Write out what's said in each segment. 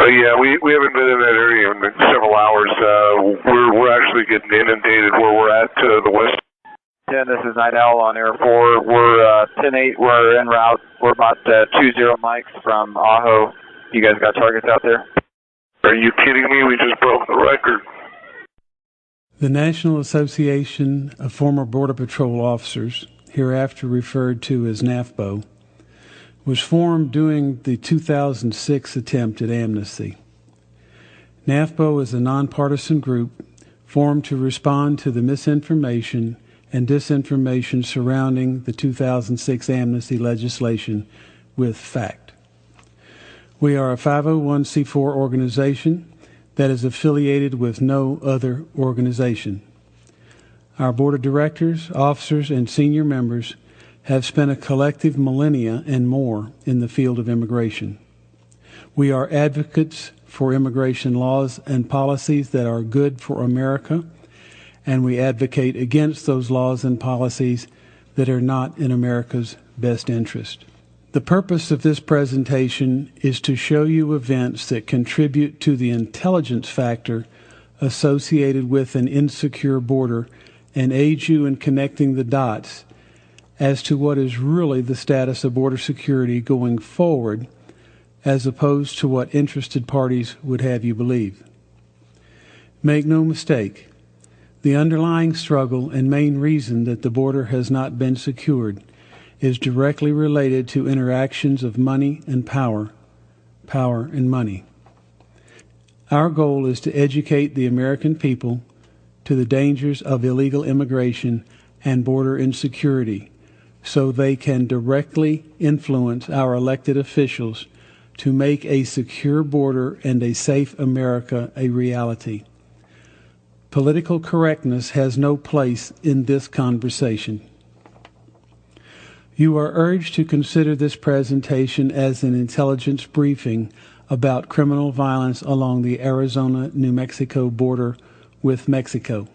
Yeah, we haven't been in that area in several hours. We're actually getting inundated where we're at to the west. 10, this is Night Owl on Air 4. We're 10-8, we're en route. We're about 20 mics from Ajo. You guys got targets out there? Are you kidding me? We just broke the record. The National Association of Former Border Patrol Officers, hereafter referred to as NAFBO, was formed during the 2006 attempt at amnesty. NAFBO is a nonpartisan group formed to respond to the misinformation and disinformation surrounding the 2006 amnesty legislation with fact. We are a 501c4 organization that is affiliated with no other organization. Our board of directors, officers, and senior members have spent a collective millennia and more in the field of immigration. We are advocates for immigration laws and policies that are good for America, and we advocate against those laws and policies that are not in America's best interest. The purpose of this presentation is to show you events that contribute to the intelligence factor associated with an insecure border and aid you in connecting the dots as to what is really the status of border security going forward, as opposed to what interested parties would have you believe. Make no mistake, the underlying struggle and main reason that the border has not been secured is directly related to interactions of money and power, power and money. Our goal is to educate the American people to the dangers of illegal immigration and border insecurity, so they can directly influence our elected officials to make a secure border and a safe America a reality. Political correctness has no place in this conversation. You are urged to consider this presentation as an intelligence briefing about criminal violence along the Arizona-New Mexico border with Mexico.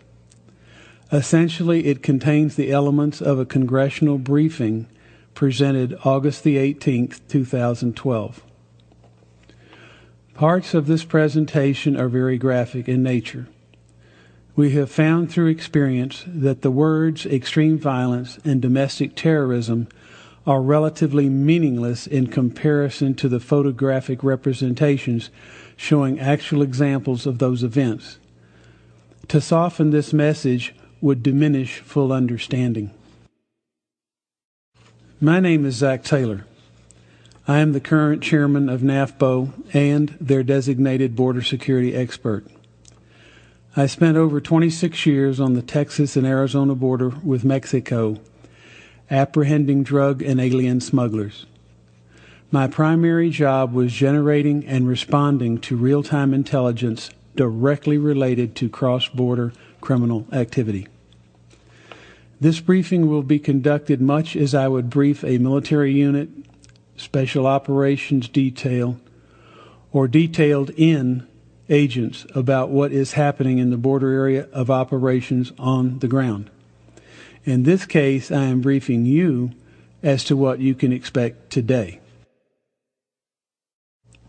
Essentially, it contains the elements of a congressional briefing presented August the 18th, 2012. Parts of this presentation are very graphic in nature. We have found through experience that the words extreme violence and domestic terrorism are relatively meaningless in comparison to the photographic representations showing actual examples of those events. To soften this message would diminish full understanding. My name is Zach Taylor. I am the current chairman of NAFBO and their designated border security expert. I spent over 26 years on the Texas and Arizona border with Mexico, apprehending drug and alien smugglers. My primary job was generating and responding to real-time intelligence directly related to cross-border criminal activity. This briefing will be conducted much as I would brief a military unit, special operations detail, or detailed in agents about what is happening in the border area of operations on the ground. In this case, I am briefing you as to what you can expect today.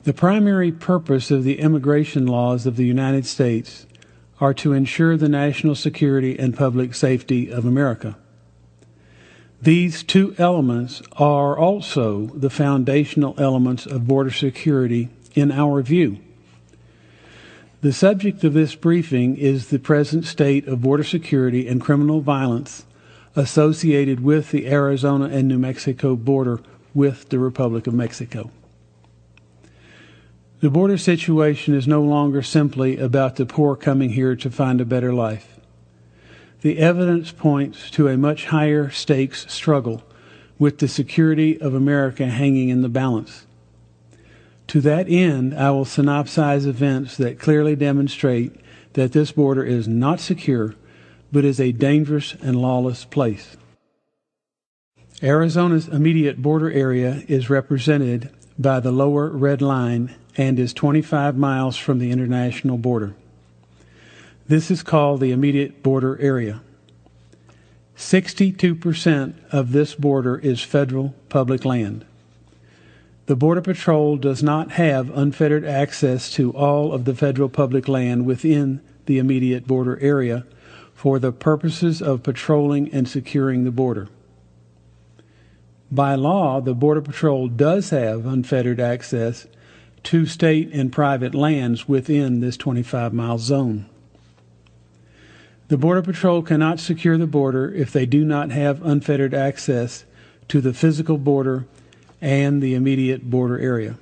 The primary purpose of the immigration laws of the United States are to ensure the national security and public safety of America. These two elements are also the foundational elements of border security in our view. The subject of this briefing is the present state of border security and criminal violence associated with the Arizona and New Mexico border with the Republic of Mexico. The border situation is no longer simply about the poor coming here to find a better life. The evidence points to a much higher stakes struggle with the security of America hanging in the balance. To that end, I will synopsize events that clearly demonstrate that this border is not secure, but is a dangerous and lawless place. Arizona's immediate border area is represented by the lower red line and is 25 miles from the international border. This is called the immediate border area. 62% of this border is federal public land. The Border Patrol does not have unfettered access to all of the federal public land within the immediate border area for the purposes of patrolling and securing the border. By law, the Border Patrol does have unfettered access to state and private lands within this 25-mile zone. The Border Patrol cannot secure the border if they do not have unfettered access to the physical border and the immediate border area.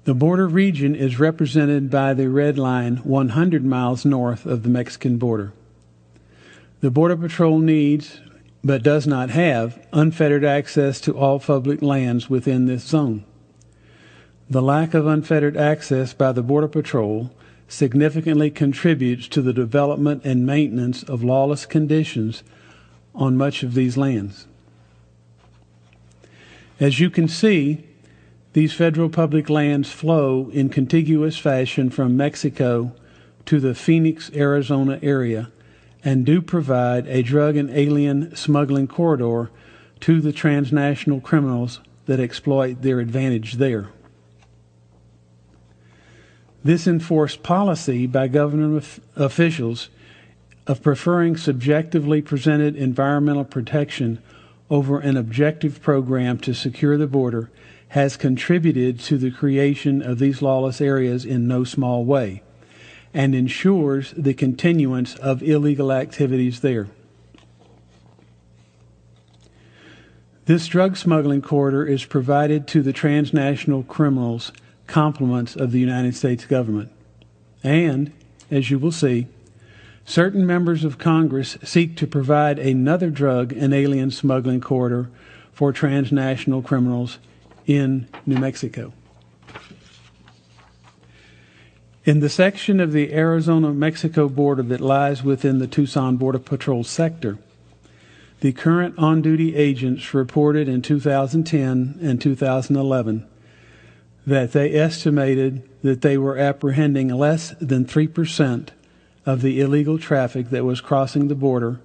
The border region is represented by the red line 100 miles north of the Mexican border. The Border Patrol needs, but does not have, unfettered access to all public lands within this zone. The lack of unfettered access by the Border Patrol significantly contributes to the development and maintenance of lawless conditions on much of these lands. As you can see, these federal public lands flow in contiguous fashion from Mexico to the Phoenix, Arizona area and do provide a drug and alien smuggling corridor to the transnational criminals that exploit their advantage there. This enforced policy by government officials of preferring subjectively presented environmental protection over an objective program to secure the border has contributed to the creation of these lawless areas in no small way and ensures the continuance of illegal activities there. This drug smuggling corridor is provided to the transnational criminals complements of the United States government. And, as you will see, certain members of Congress seek to provide another drug and alien smuggling corridor for transnational criminals in New Mexico. In the section of the Arizona-Mexico border that lies within the Tucson Border Patrol sector, the current on-duty agents reported in 2010 and 2011 that they estimated that they were apprehending less than 3% of the illegal traffic that was crossing the border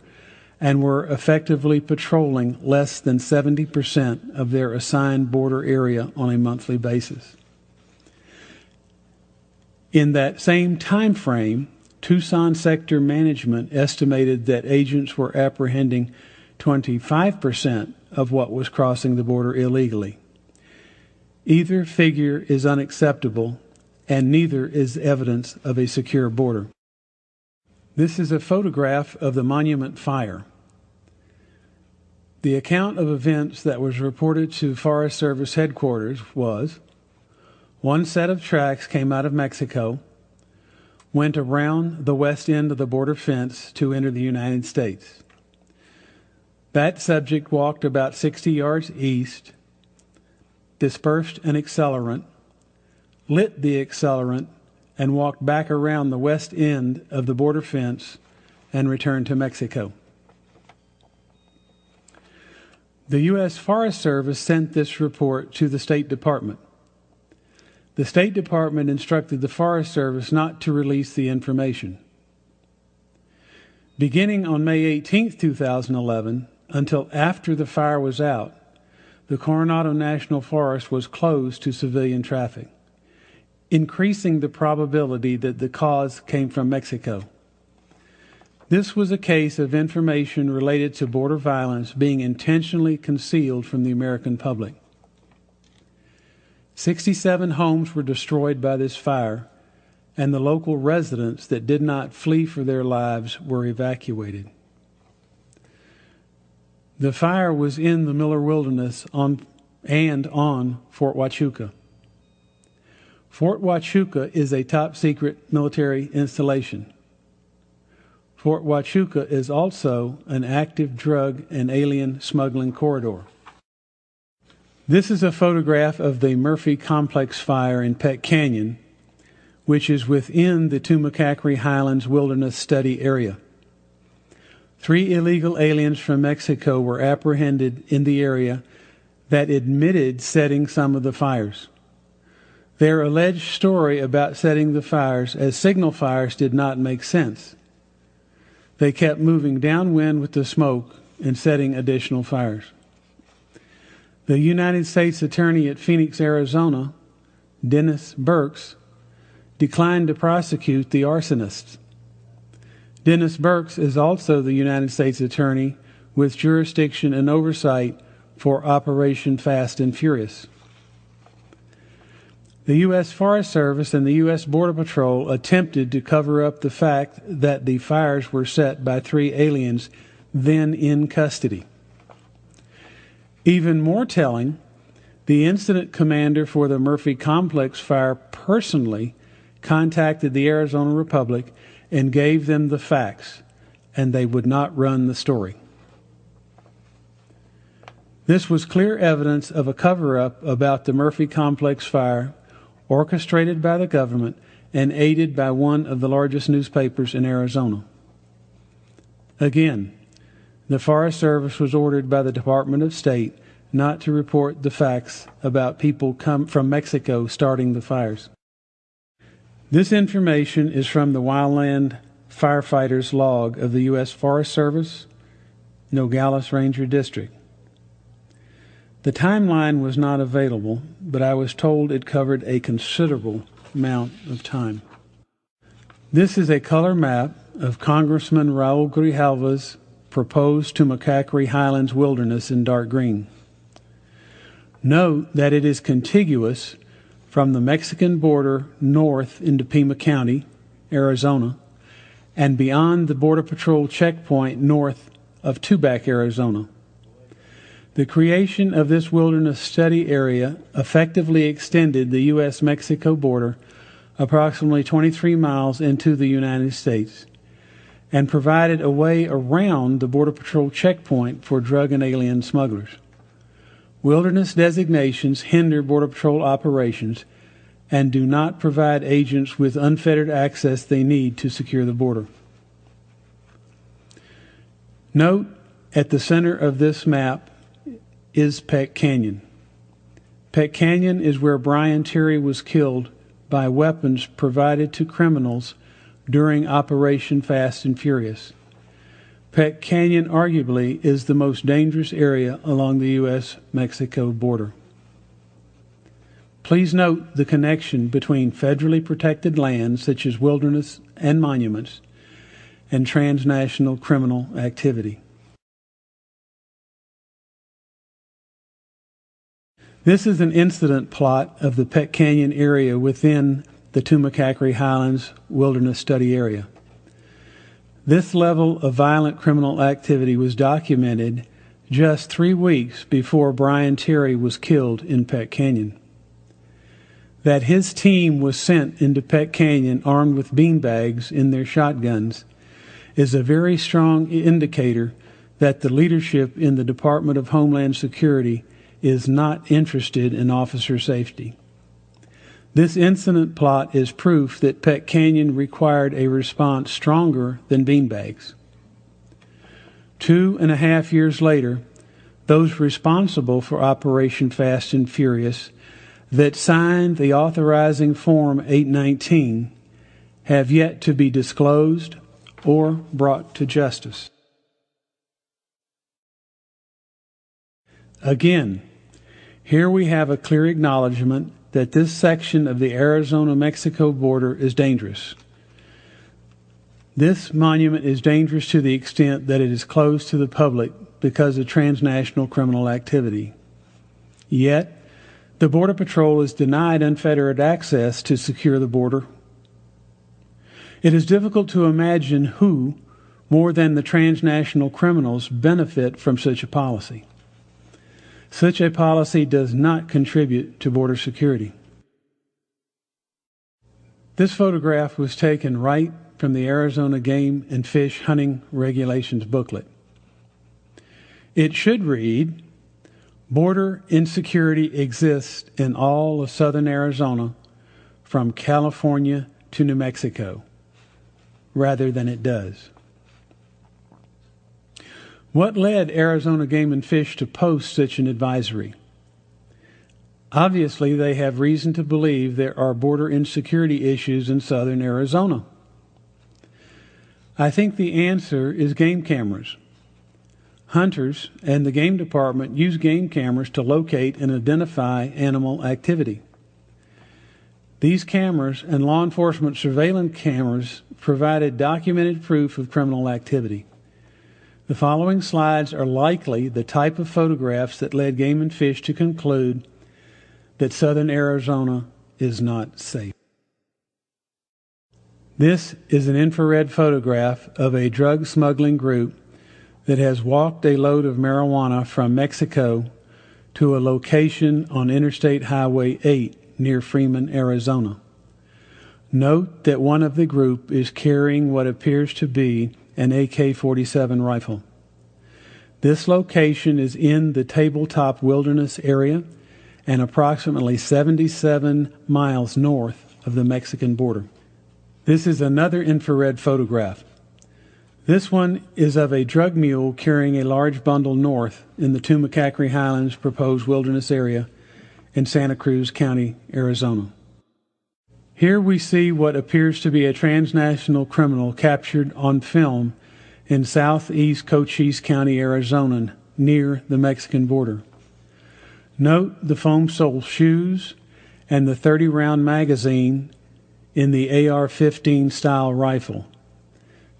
and were effectively patrolling less than 70% of their assigned border area on a monthly basis. In that same time frame, Tucson sector management estimated that agents were apprehending 25% of what was crossing the border illegally. Either figure is unacceptable, and neither is evidence of a secure border. This is a photograph of the Monument Fire. The account of events that was reported to Forest Service headquarters was: one set of tracks came out of Mexico, went around the west end of the border fence to enter the United States. That subject walked about 60 yards east, dispersed an accelerant, lit the accelerant, and walked back around the west end of the border fence and returned to Mexico. The U.S. Forest Service sent this report to the State Department. The State Department instructed the Forest Service not to release the information. Beginning on May 18, 2011, until after the fire was out, the Coronado National Forest was closed to civilian traffic, increasing the probability that the cause came from Mexico. This was a case of information related to border violence being intentionally concealed from the American public. 67 homes were destroyed by this fire, and the local residents that did not flee for their lives were evacuated. The fire was in the Miller Wilderness on Fort Huachuca. Fort Huachuca is a top-secret military installation. Fort Huachuca is also an active drug and alien smuggling corridor. This is a photograph of the Murphy Complex fire in Peck Canyon, which is within the Tumacacri Highlands Wilderness Study Area. 3 illegal aliens from Mexico were apprehended in the area that admitted setting some of the fires. Their alleged story about setting the fires as signal fires did not make sense. They kept moving downwind with the smoke and setting additional fires. The United States Attorney at Phoenix, Arizona, Dennis Burks, declined to prosecute the arsonists. Dennis Burks is also the United States Attorney with jurisdiction and oversight for Operation Fast and Furious. The U.S. Forest Service and the U.S. Border Patrol attempted to cover up the fact that the fires were set by 3 aliens then in custody. Even more telling, the incident commander for the Murphy Complex fire personally contacted the Arizona Republic and gave them the facts, and they would not run the story. This was clear evidence of a cover-up about the Murphy Complex fire, orchestrated by the government and aided by one of the largest newspapers in Arizona. Again, the Forest Service was ordered by the Department of State not to report the facts about people from Mexico starting the fires. This information is from the Wildland Firefighters Log of the U.S. Forest Service, Nogales Ranger District. The timeline was not available, but I was told it covered a considerable amount of time. This is a color map of Congressman Raul Grijalva's proposed Tumacacri Highlands Wilderness in dark green. Note that it is contiguous from the Mexican border north into Pima County, Arizona, and beyond the Border Patrol checkpoint north of Tubac, Arizona. The creation of this wilderness study area effectively extended the U.S.-Mexico border approximately 23 miles into the United States and provided a way around the Border Patrol checkpoint for drug and alien smugglers. Wilderness designations hinder Border Patrol operations and do not provide agents with unfettered access they need to secure the border. Note, at the center of this map is Peck Canyon. Peck Canyon is where Brian Terry was killed by weapons provided to criminals during Operation Fast and Furious. Peck Canyon arguably is the most dangerous area along the U.S.-Mexico border. Please note the connection between federally protected lands such as wilderness and monuments and transnational criminal activity. This is an incident plot of the Peck Canyon area within the Tumacacri Highlands Wilderness Study Area. This level of violent criminal activity was documented just 3 weeks before Brian Terry was killed in Peck Canyon. That his team was sent into Peck Canyon armed with beanbags in their shotguns is a very strong indicator that the leadership in the Department of Homeland Security is not interested in officer safety. This incident plot is proof that Peck Canyon required a response stronger than beanbags. 2.5 years later, those responsible for Operation Fast and Furious that signed the authorizing Form 819 have yet to be disclosed or brought to justice. Again, here we have a clear acknowledgement that this section of the Arizona-Mexico border is dangerous. This monument is dangerous to the extent that it is closed to the public because of transnational criminal activity. Yet, the Border Patrol is denied unfettered access to secure the border. It is difficult to imagine who, more than the transnational criminals, benefit from such a policy. Such a policy does not contribute to border security. This photograph was taken right from the Arizona Game and Fish Hunting Regulations booklet. It should read, "Border insecurity exists in all of southern Arizona from California to New Mexico," rather than it does. What led Arizona Game and Fish to post such an advisory? Obviously, they have reason to believe there are border insecurity issues in southern Arizona. I think the answer is game cameras. Hunters and the game department use game cameras to locate and identify animal activity. These cameras and law enforcement surveillance cameras provided documented proof of criminal activity. The following slides are likely the type of photographs that led Game and Fish to conclude that southern Arizona is not safe. This is an infrared photograph of a drug smuggling group that has walked a load of marijuana from Mexico to a location on Interstate Highway 8 near Freeman, Arizona. Note that one of the group is carrying what appears to be an AK-47 rifle. This location is in the Tabletop Wilderness area and approximately 77 miles north of the Mexican border. This is another infrared photograph. This one is of a drug mule carrying a large bundle north in the Tumacacri Highlands proposed wilderness area in Santa Cruz County, Arizona. Here we see what appears to be a transnational criminal captured on film in southeast Cochise County, Arizona, near the Mexican border. Note the foam-soled shoes and the 30-round magazine in the AR-15 style rifle.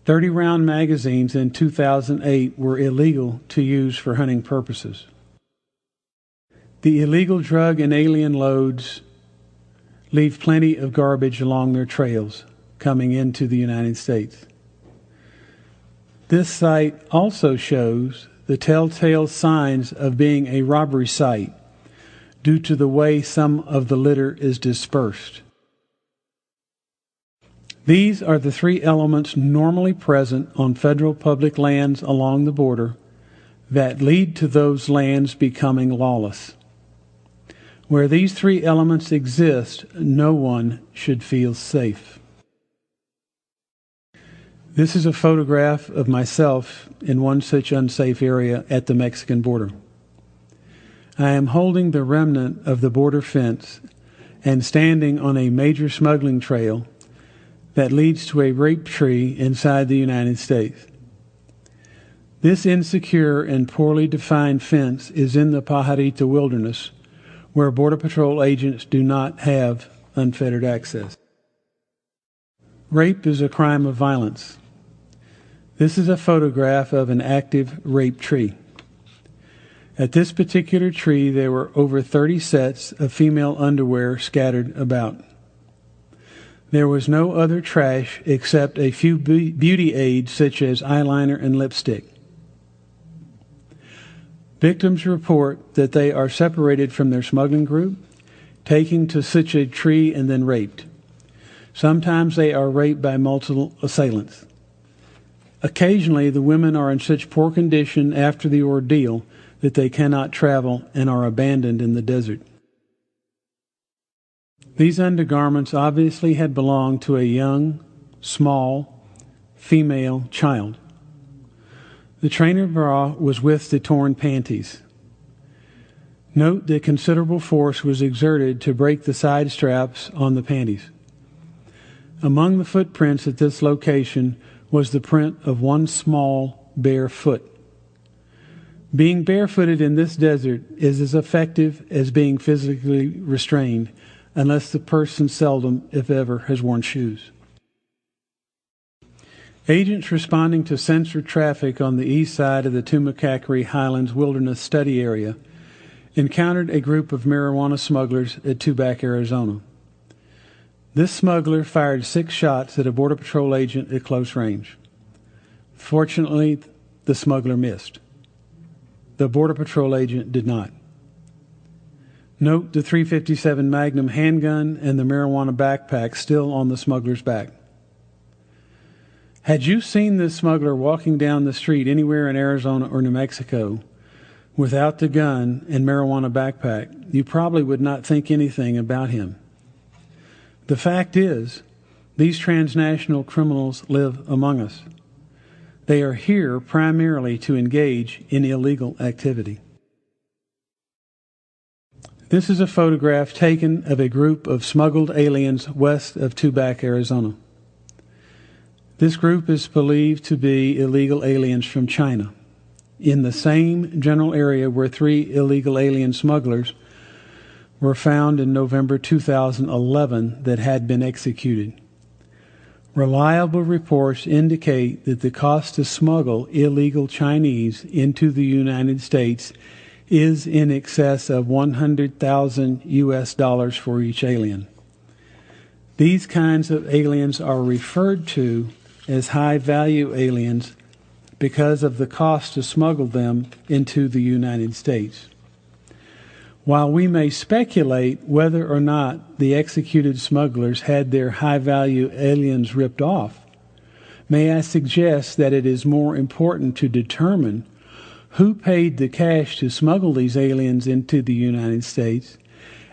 30-round magazines in 2008 were illegal to use for hunting purposes. The illegal drug and alien loads leave plenty of garbage along their trails coming into the United States. This site also shows the telltale signs of being a robbery site due to the way some of the litter is dispersed. These are the three elements normally present on federal public lands along the border that lead to those lands becoming lawless. Where these three elements exist, no one should feel safe. This is a photograph of myself in one such unsafe area at the Mexican border. I am holding the remnant of the border fence and standing on a major smuggling trail that leads to a rape tree inside the United States. This insecure and poorly defined fence is in the Pajarito Wilderness, where Border Patrol agents do not have unfettered access. Rape is a crime of violence. This is a photograph of an active rape tree. At this particular tree, there were over 30 sets of female underwear scattered about. There was no other trash except a few beauty aids such as eyeliner and lipstick. Victims report that they are separated from their smuggling group, taken to such a tree and then raped. Sometimes they are raped by multiple assailants. Occasionally, the women are in such poor condition after the ordeal that they cannot travel and are abandoned in the desert. These undergarments obviously had belonged to a young, small, female child. The trainer bra was with the torn panties. Note that considerable force was exerted to break the side straps on the panties. Among the footprints at this location was the print of one small bare foot. Being barefooted in this desert is as effective as being physically restrained, unless the person seldom, if ever, has worn shoes. Agents responding to censored traffic on the east side of the Tumacacri Highlands Wilderness Study Area encountered a group of marijuana smugglers at Tubac, Arizona. This smuggler fired 6 shots at a Border Patrol agent at close range. Fortunately, the smuggler missed. The Border Patrol agent did not. Note the .357 Magnum handgun and the marijuana backpack still on the smuggler's back. Had you seen this smuggler walking down the street anywhere in Arizona or New Mexico without the gun and marijuana backpack, you probably would not think anything about him. The fact is, these transnational criminals live among us. They are here primarily to engage in illegal activity. This is a photograph taken of a group of smuggled aliens west of Tubac, Arizona. This group is believed to be illegal aliens from China. in the same general area where 3 illegal alien smugglers were found in November 2011 that had been executed. Reliable reports indicate that the cost to smuggle illegal Chinese into the United States is in excess of $100,000 for each alien. These kinds of aliens are referred to as high-value aliens because of the cost to smuggle them into the United States. While we may speculate whether or not the executed smugglers had their high-value aliens ripped off, may I suggest that it is more important to determine who paid the cash to smuggle these aliens into the United States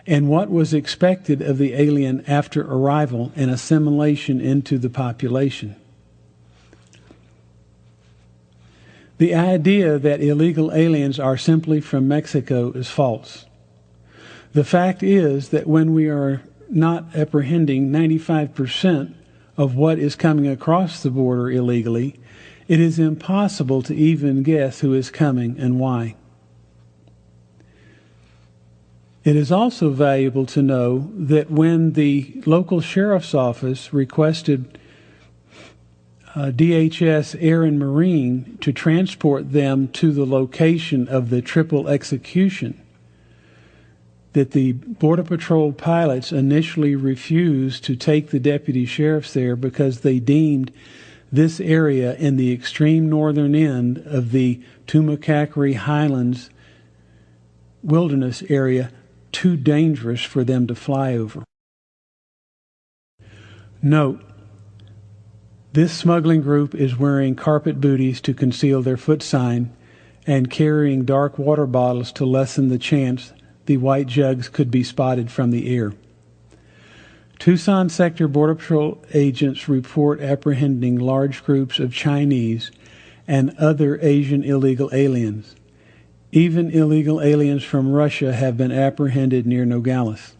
and what was expected of the alien after arrival and assimilation into the population. The idea that illegal aliens are simply from Mexico is false. The fact is that when we are not apprehending 95% of what is coming across the border illegally, it is impossible to even guess who is coming and why. It is also valuable to know that when the local sheriff's office requested DHS Air and Marine to transport them to the location of the triple execution, that the Border Patrol pilots initially refused to take the deputy sheriffs there because they deemed this area in the extreme northern end of the Tumacacri Highlands wilderness area too dangerous for them to fly over. Note, this smuggling group is wearing carpet booties to conceal their foot sign and carrying dark water bottles to lessen the chance the white jugs could be spotted from the air. Tucson Sector Border Patrol agents report apprehending large groups of Chinese and other Asian illegal aliens. Even illegal aliens from Russia have been apprehended near Nogales.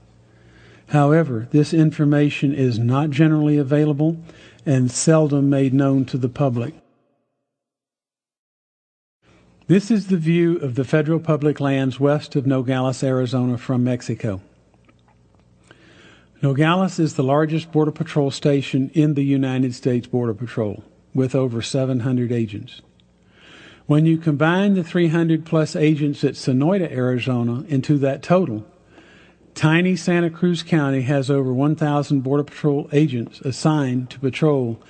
However, this information is not generally available and seldom made known to the public. This is the view of the federal public lands west of Nogales, Arizona from Mexico. Nogales is the largest Border Patrol station in the United States Border Patrol, with over 700 agents. When you combine the 300-plus agents at Sonoyta, Arizona, into that total, tiny Santa Cruz County has over 1,000 Border Patrol agents assigned to patrol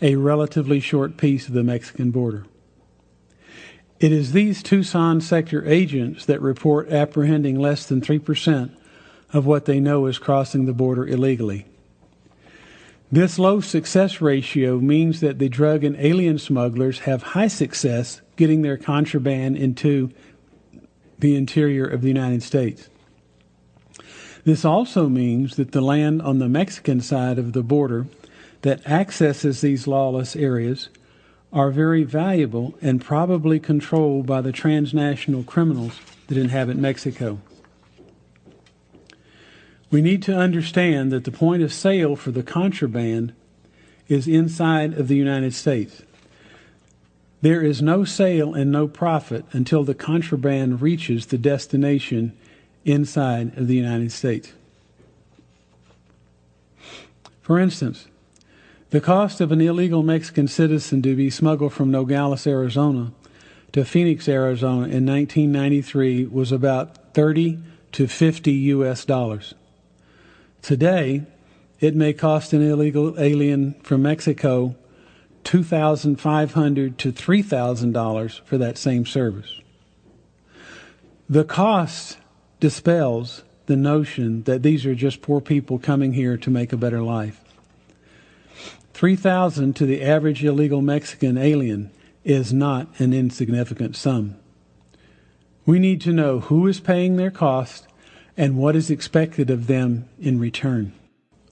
a relatively short piece of the Mexican border. It is these Tucson sector agents that report apprehending less than 3% of what they know is crossing the border illegally. This low success ratio means that the drug and alien smugglers have high success getting their contraband into the interior of the United States. This also means that the land on the Mexican side of the border that accesses these lawless areas are very valuable and probably controlled by the transnational criminals that inhabit Mexico. We need to understand that the point of sale for the contraband is inside of the United States. There is no sale and no profit until the contraband reaches the destination inside of the United States. For instance, the cost of an illegal Mexican citizen to be smuggled from Nogales, Arizona to Phoenix, Arizona in 1993 was about $30 to $50 US. Today, it may cost an illegal alien from Mexico $2,500 to $3,000 for that same service. The cost dispels the notion that these are just poor people coming here to make a better life. $3,000 to the average illegal Mexican alien is not an insignificant sum. We need to know who is paying their cost and what is expected of them in return.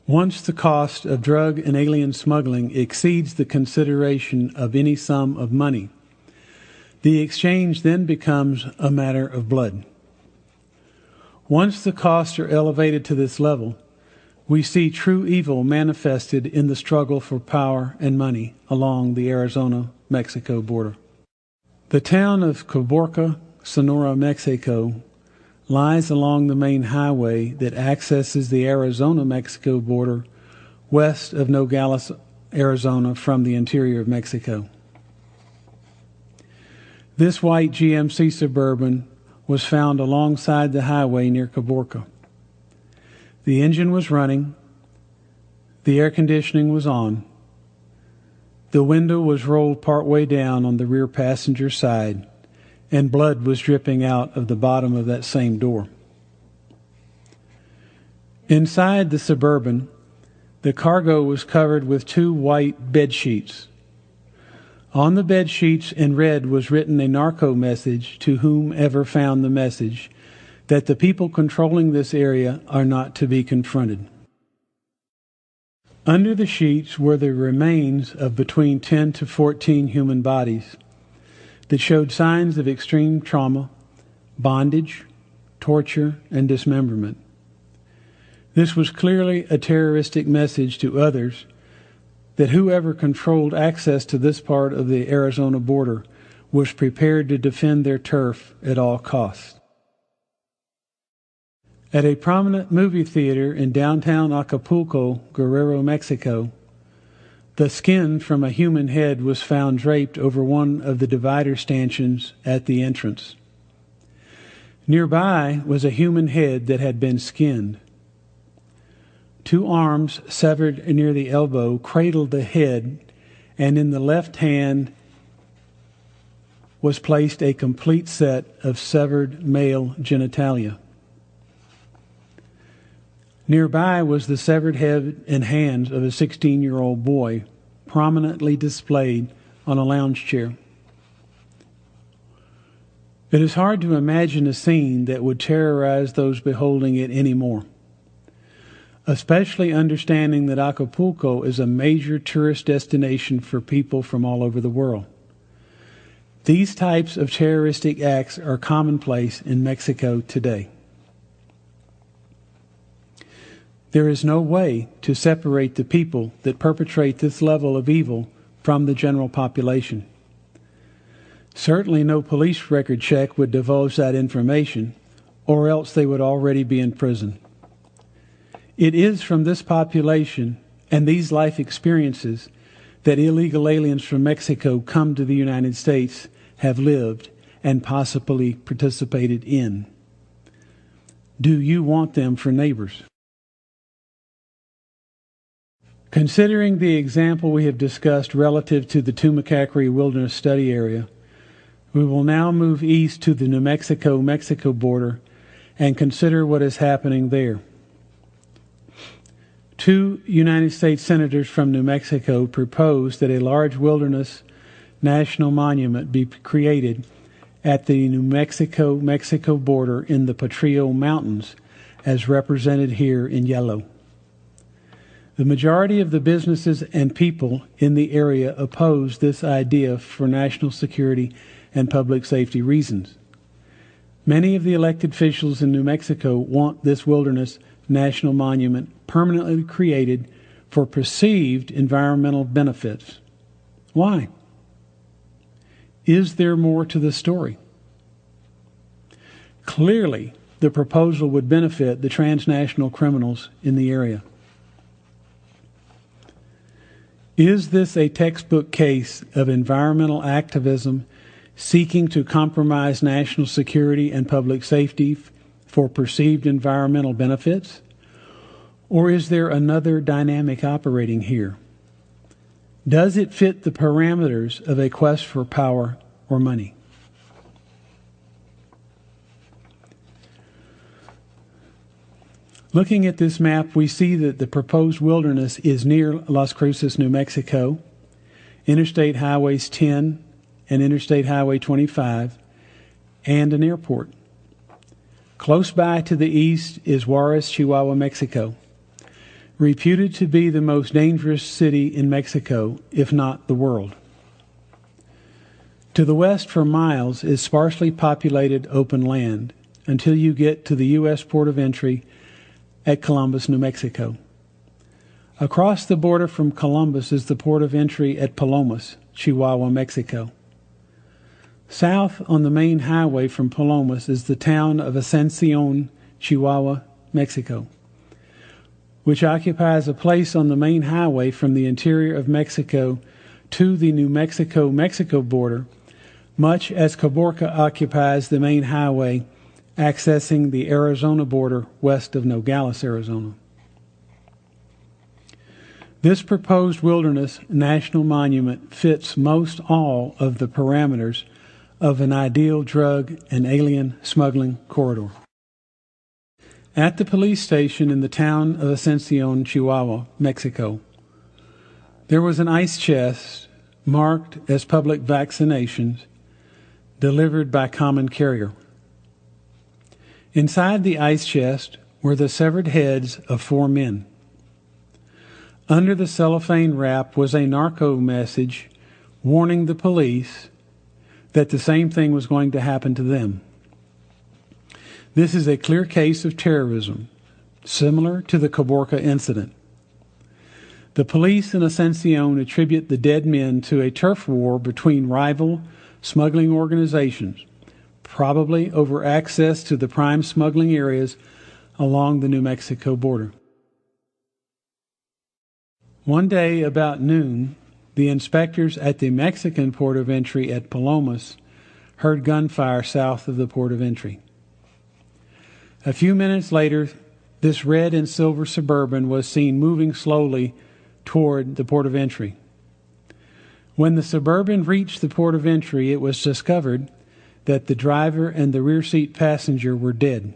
Once the cost of drug and alien smuggling exceeds the consideration of any sum of money, the exchange then becomes a matter of blood. Once the costs are elevated to this level, we see true evil manifested in the struggle for power and money along the Arizona-Mexico border. The town of Caborca, Sonora, Mexico, lies along the main highway that accesses the Arizona-Mexico border west of Nogales, Arizona, from the interior of Mexico. This white GMC Suburban was found alongside the highway near Caborca. The engine was running, the air conditioning was on, the window was rolled partway down on the rear passenger side, and blood was dripping out of the bottom of that same door. Inside the Suburban, the cargo was covered with 2 white bed sheets. On the bed sheets in red was written a narco message to whomever found the message that the people controlling this area are not to be confronted. Under the sheets were the remains of between 10 to 14 human bodies that showed signs of extreme trauma, bondage, torture, and dismemberment. This was clearly a terroristic message to others that whoever controlled access to this part of the Arizona border was prepared to defend their turf at all costs. At a prominent movie theater in downtown Acapulco, Guerrero, Mexico, the skin from a human head was found draped over one of the divider stanchions at the entrance. Nearby was a human head that had been skinned. 2 arms severed near the elbow cradled the head, and in the left hand was placed a complete set of severed male genitalia. Nearby was the severed head and hands of a 16-year-old boy, prominently displayed on a lounge chair. It is hard to imagine a scene that would terrorize those beholding it anymore, especially understanding that Acapulco is a major tourist destination for people from all over the world. These types of terroristic acts are commonplace in Mexico today. There is no way to separate the people that perpetrate this level of evil from the general population. Certainly no police record check would divulge that information, or else they would already be in prison. It is from this population and these life experiences that illegal aliens from Mexico come to the United States, have lived, and possibly participated in. Do you want them for neighbors? Considering the example we have discussed relative to the Tumacacri Wilderness Study Area, we will now move east to the New Mexico-Mexico border and consider what is happening there. 2 United States senators from New Mexico proposed that a large wilderness national monument be created at the New Mexico-Mexico border in the Potrillo Mountains, as represented here in yellow. The majority of the businesses and people in the area oppose this idea for national security and public safety reasons. Many of the elected officials in New Mexico want this wilderness national monument permanently created for perceived environmental benefits. Why? Is there more to the story? Clearly, the proposal would benefit the transnational criminals in the area. Is this a textbook case of environmental activism seeking to compromise national security and public safety for perceived environmental benefits? Or is there another dynamic operating here? Does it fit the parameters of a quest for power or money? Looking at this map, we see that the proposed wilderness is near Las Cruces, New Mexico, Interstate Highways 10 and Interstate Highway 25, and an airport. Close by to the east is Juarez, Chihuahua, Mexico, reputed to be the most dangerous city in Mexico, if not the world. To the west for miles is sparsely populated open land until you get to the U.S. port of entry at Columbus, New Mexico. Across the border from Columbus is the port of entry at Palomas, Chihuahua, Mexico. South on the main highway from Palomas is the town of Ascension, Chihuahua, Mexico, which occupies a place on the main highway from the interior of Mexico to the New Mexico-Mexico border, much as Caborca occupies the main highway accessing the Arizona border west of Nogales, Arizona. This proposed wilderness national monument fits most all of the parameters of an ideal drug and alien smuggling corridor. At the police station in the town of Ascension, Chihuahua, Mexico, there was an ice chest marked as public vaccinations delivered by common carrier. Inside the ice chest were the severed heads of 4 men. Under the cellophane wrap was a narco message warning the police that the same thing was going to happen to them. This is a clear case of terrorism, similar to the Caborca incident. The police in Ascension attribute the dead men to a turf war between rival smuggling organizations, probably over access to the prime smuggling areas along the New Mexico border. One day about noon, the inspectors at the Mexican port of entry at Palomas heard gunfire south of the port of entry. A few minutes later, this red and silver Suburban was seen moving slowly toward the port of entry. When the Suburban reached the port of entry, it was discovered that the driver and the rear seat passenger were dead.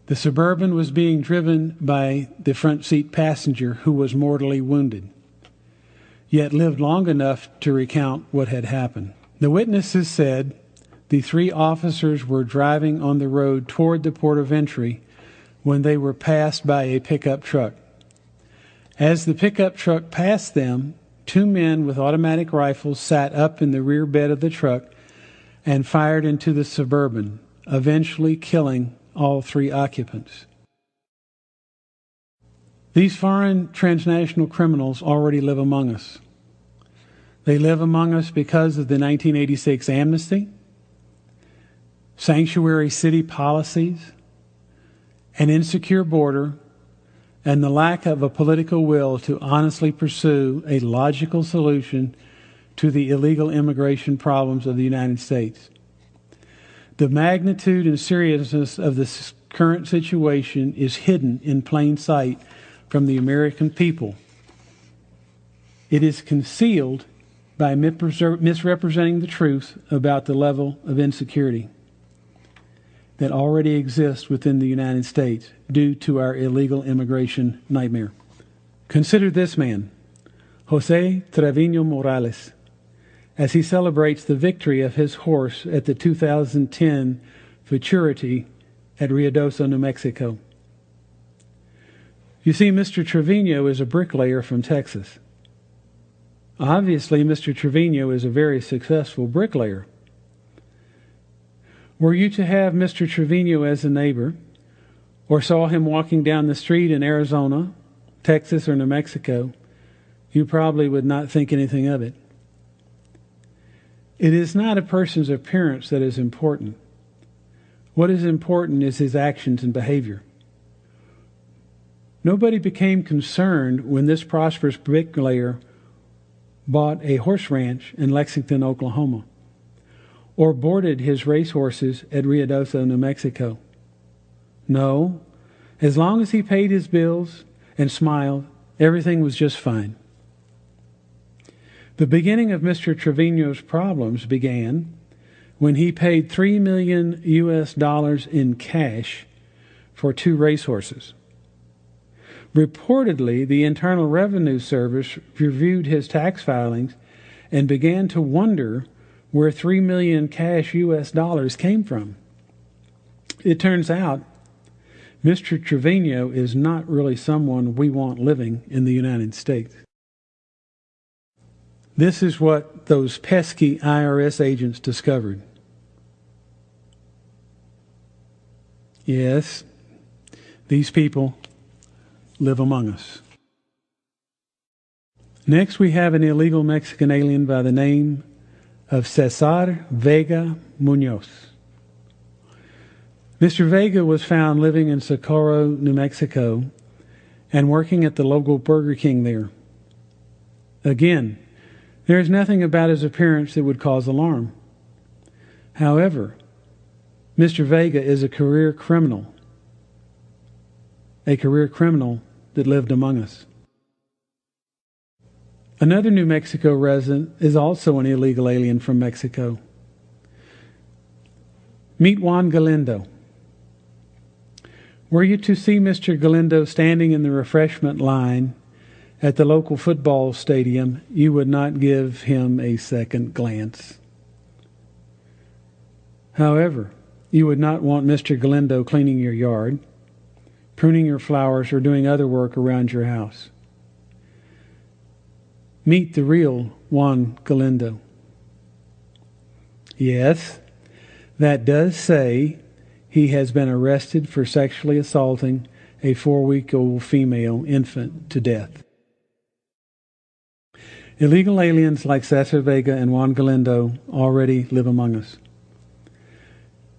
The Suburban was being driven by the front seat passenger, who was mortally wounded, yet lived long enough to recount what had happened. The witnesses said the 3 officers were driving on the road toward the port of entry when they were passed by a pickup truck. As the pickup truck passed them, 2 men with automatic rifles sat up in the rear bed of the truck and fired into the Suburban, eventually killing all 3 occupants. These foreign transnational criminals already live among us. They live among us because of the 1986 amnesty, sanctuary city policies, an insecure border, and the lack of a political will to honestly pursue a logical solution to the illegal immigration problems of the United States. The magnitude and seriousness of the current situation is hidden in plain sight from the American people. It is concealed by misrepresenting the truth about the level of insecurity that already exists within the United States due to our illegal immigration nightmare. Consider this man, Jose Trevino Morales, as he celebrates the victory of his horse at the 2010 Futurity at Ruidoso, New Mexico. You see, Mr. Trevino is a bricklayer from Texas. Obviously, Mr. Trevino is a very successful bricklayer. Were you to have Mr. Trevino as a neighbor, or saw him walking down the street in Arizona, Texas, or New Mexico, you probably would not think anything of it. It is not a person's appearance that is important. What is important is his actions and behavior. Nobody became concerned when this prosperous bricklayer bought a horse ranch in Lexington, Oklahoma, or boarded his racehorses at Ruidoso, New Mexico. No, as long as he paid his bills and smiled, everything was just fine. The beginning of Mr. Trevino's problems began when he paid $3 million in cash for 2 racehorses. Reportedly, the Internal Revenue Service reviewed his tax filings and began to wonder where $3 million cash US dollars came from. It turns out Mr. Trevino is not really someone we want living in the United States. This is what those pesky IRS agents discovered. Yes, these people live among us. Next, we have an illegal Mexican alien by the name of Cesar Vega Munoz. Mr. Vega was found living in Socorro, New Mexico, and working at the local Burger King there. Again, there is nothing about his appearance that would cause alarm. However, Mr. Vega is a career criminal that lived among us. Another New Mexico resident is also an illegal alien from Mexico. Meet Juan Galindo. Were you to see Mr. Galindo standing in the refreshment line at the local football stadium, you would not give him a second glance. However, you would not want Mr. Galindo cleaning your yard, pruning your flowers, or doing other work around your house. Meet the real Juan Galindo. Yes, that does say he has been arrested for sexually assaulting a 4-week-old female infant to death. Illegal aliens like Cesar Vega and Juan Galindo already live among us.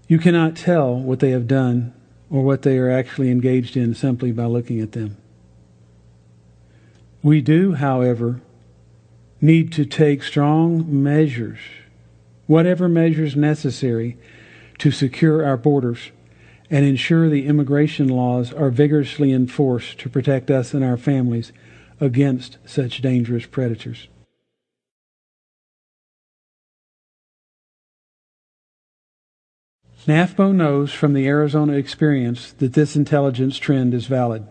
You cannot tell what they have done or what they are actually engaged in simply by looking at them. We do, however, need to take strong measures, whatever measures necessary, to secure our borders and ensure the immigration laws are vigorously enforced to protect us and our families against such dangerous predators. NAFBO knows from the Arizona experience that this intelligence trend is valid.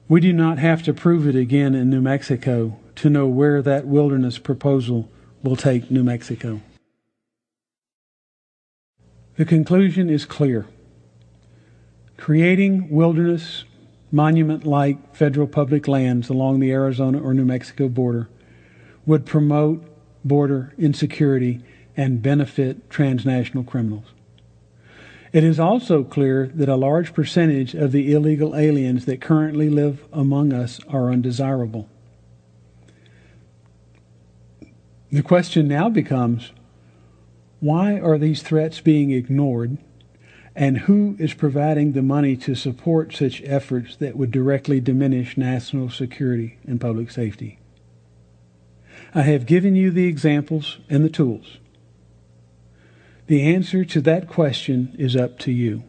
We do not have to prove it again in New Mexico to know where that wilderness proposal will take New Mexico. The conclusion is clear. Creating wilderness, monument-like federal public lands along the Arizona or New Mexico border would promote border insecurity and benefit transnational criminals. It is also clear that a large percentage of the illegal aliens that currently live among us are undesirable. The question now becomes, why are these threats being ignored, and who is providing the money to support such efforts that would directly diminish national security and public safety? I have given you the examples and the tools. The answer to that question is up to you.